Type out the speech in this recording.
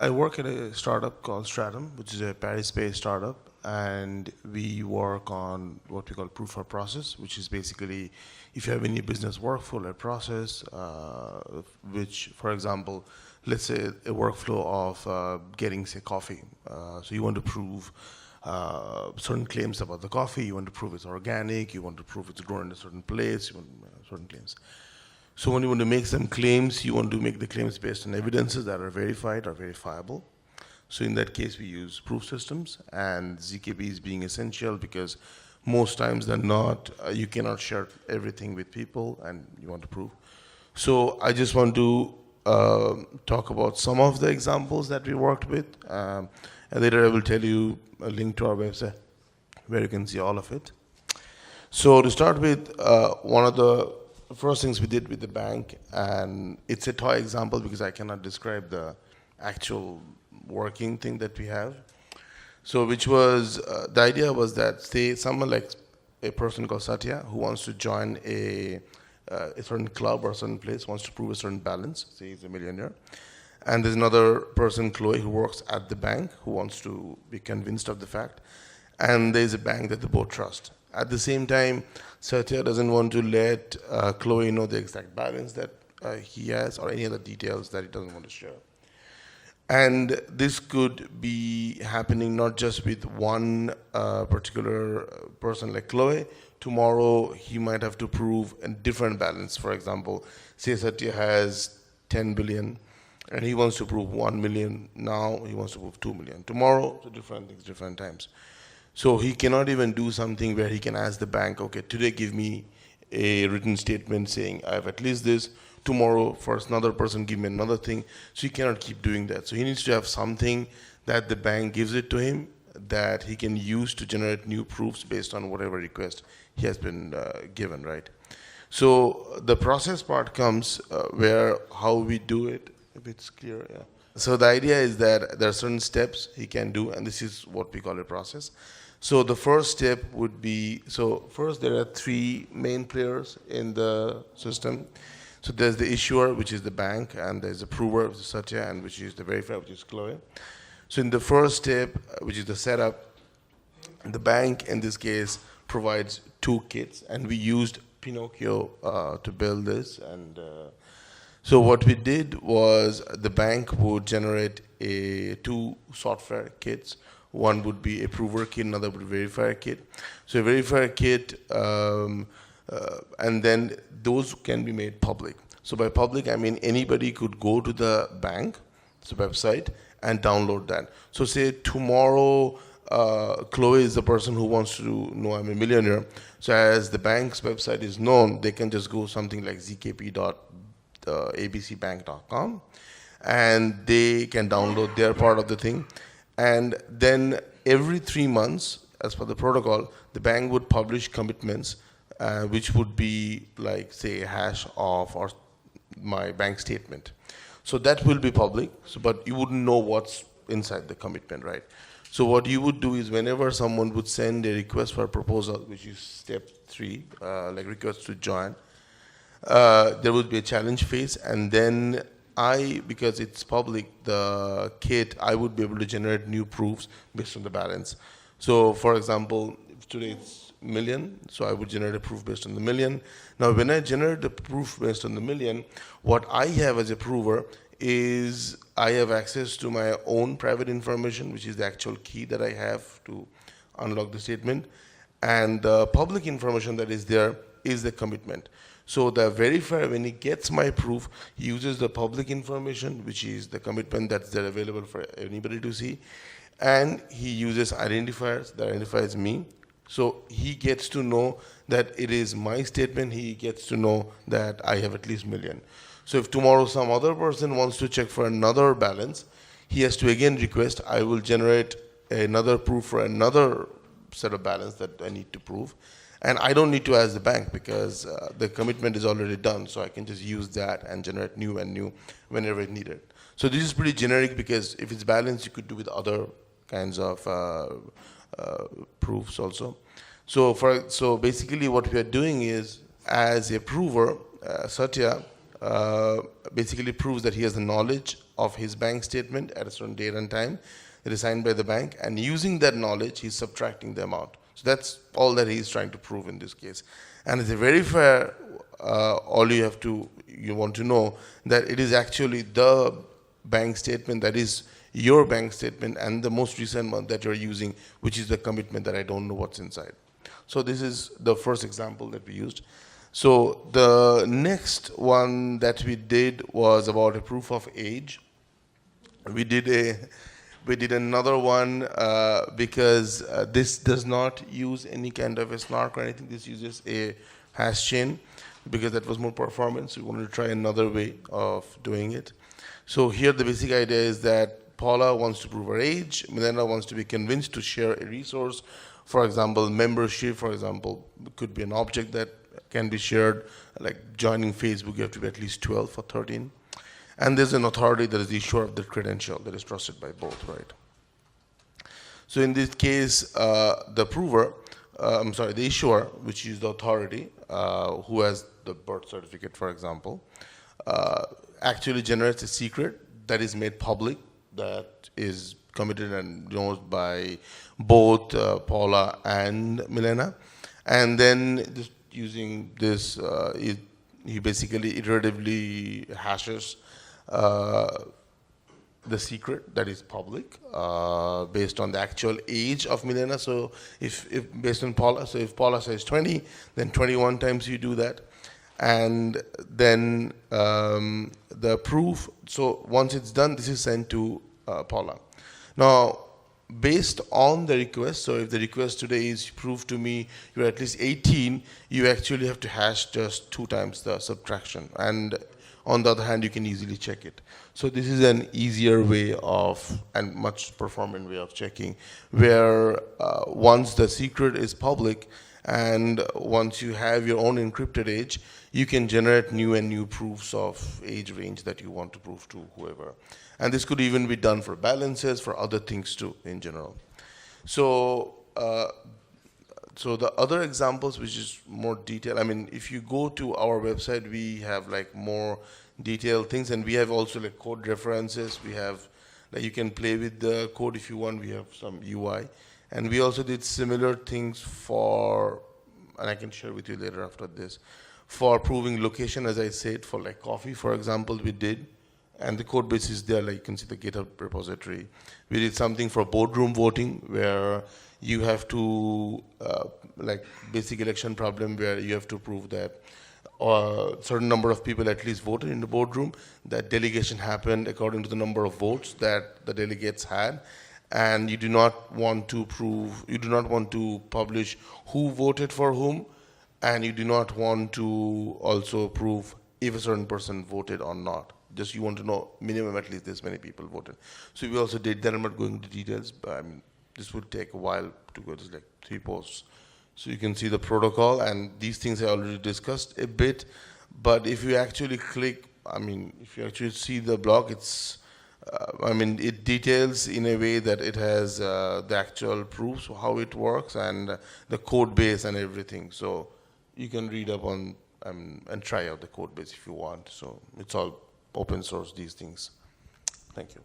I work at a startup called Stratumn, which is a Paris-based startup, and we work on what we call proof of process, which is basically if you have any business workflow or process, which, for example, let's say a workflow of getting, say, coffee. So you want to prove certain claims about the coffee, you want to prove it's organic, you want to prove it's grown in a certain place, you want certain claims. So when you want to make some claims, you want to make the claims based on evidences that are verified or verifiable. So in that case, we use proof systems, and ZKP is being essential because most times than not, you cannot share everything with people and you want to prove. So I just want to talk about some of the examples that we worked with, and later I will tell you a link to our website where you can see all of it. So to start with, one of the first things we did with the bank, and it's a toy example because I cannot describe the actual working thing that we have. So which was, the idea was that, say someone like a person called Satya who wants to join a certain club or a certain place, wants to prove a certain balance, say he's a millionaire. And there's another person, Chloe, who works at the bank who wants to be convinced of the fact. And there's a bank that they both trust. At the same time, Satya doesn't want to let Chloe know the exact balance that he has or any other details that he doesn't want to share. And this could be happening not just with one particular person like Chloe. Tomorrow, he might have to prove a different balance. For example, say Satya has 10 billion and he wants to prove 1 million. Now he wants to prove 2 million. Tomorrow, so different things, different times. So he cannot even do something where he can ask the bank, okay, today give me a written statement saying I have at least this. Tomorrow, for another person, give me another thing. So he cannot keep doing that. So he needs to have something that the bank gives it to him that he can use to generate new proofs based on whatever request he has been given, right? So the process part comes where how we do it, if it's clear, yeah. So the idea is that there are certain steps he can do, and this is what we call a process. So the first step would be, so first there are three main players in the system. So there's the issuer, which is the bank, and there's the prover, which is Satya, and which is the verifier, which is Chloe. So in the first step, which is the setup, the bank in this case provides two kits, and we used Pinocchio to build this. And so what we did was the bank would generate two software kits. One would be a prover kit, another would be a verifier kit. So a verifier kit, and then those can be made public. So by public, I mean anybody could go to the bank's website and download that. So say tomorrow, Chloe is the person who wants to know I'm a millionaire. So as the bank's website is known, they can just go something like zkp.abcbank.com and they can download their part of the thing. And then every 3 months, as per the protocol, the bank would publish commitments, which would be like, say, a hash of or my bank statement. So that will be public, but you wouldn't know what's inside the commitment, right? So what you would do is whenever someone would send a request for a proposal, which is step 3, like request to join, there would be a challenge phase, and then because it's public, the kit, I would be able to generate new proofs based on the balance. So for example, if today it's million, so I would generate a proof based on the million. Now when I generate the proof based on the million, what I have as a prover is I have access to my own private information, which is the actual key that I have to unlock the statement. And the public information that is there is the commitment. So the verifier, when he gets my proof, he uses the public information, which is the commitment that's there available for anybody to see. And he uses identifiers that identifies me. So he gets to know that it is my statement. He gets to know that I have at least million. So if tomorrow some other person wants to check for another balance, he has to again request, I will generate another proof for another set of balance that I need to prove. And I don't need to ask the bank because the commitment is already done. So I can just use that and generate new and new whenever it's needed. So this is pretty generic because if it's balanced, you could do with other kinds of proofs also. So basically what we are doing is, as a prover, Satya basically proves that he has the knowledge of his bank statement at a certain date and time that is signed by the bank, and using that knowledge, he's subtracting the amount. So that's all that he's trying to prove in this case. And as a verifier, all you want to know that it is actually the bank statement that is your bank statement and the most recent one that you're using, which is the commitment that I don't know what's inside. So this is the first example that we used. So the next one that we did was about a proof of age. We did another one because this does not use any kind of a snark or anything. This uses a hash chain because that was more performance. We wanted to try another way of doing it. So here the basic idea is that Paula wants to prove her age. Milena wants to be convinced to share a resource. For example, membership, for example, could be an object that can be shared, like joining Facebook, you have to be at least 12 or 13. And there's an authority that is the issuer of the credential that is trusted by both, right? So in this case, the issuer, which is the authority, who has the birth certificate, for example, actually generates a secret that is made public, that is committed and known by both Paula and Milena. And then just using this, he basically iteratively hashes the secret that is public based on the actual age of Milena. So if based on Paula, so if Paula says 20, then 21 times you do that. And then the proof, so once it's done, this is sent to Paula. Now, based on the request, so if the request today is prove to me you're at least 18, you actually have to hash just 2 times the subtraction. And on the other hand, you can easily check it. So this is an easier way of, and much performant way of checking, where once the secret is public and once you have your own encrypted age, you can generate new and new proofs of age range that you want to prove to whoever. And this could even be done for balances, for other things too, in general. So, so the other examples, which is more detailed, I mean, if you go to our website, we have like more detailed things, and we have also like code references. We have, like, you can play with the code if you want. We have some UI. And we also did similar things for, and I can share with you later after this, for proving location, as I said, for like coffee, for example, we did. And the code base is there, like you can see the GitHub repository. We did something for boardroom voting, where you have to, like basic election problem, where you have to prove that a certain number of people at least voted in the boardroom, that delegation happened according to the number of votes that the delegates had. And you do not want to publish who voted for whom, and you do not want to also prove if a certain person voted or not. Just you want to know minimum at least this many people voted. So we also did that. I'm not going into details, but I mean, this would take a while to go. There's like 3 posts. So you can see the protocol, and these things I already discussed a bit. But if you actually click, I mean, if you actually see the blog, it's, I mean, it details in a way that it has the actual proofs of how it works and the code base and everything. So you can read up on and try out the code base if you want. So it's all open source, these things. Thank you.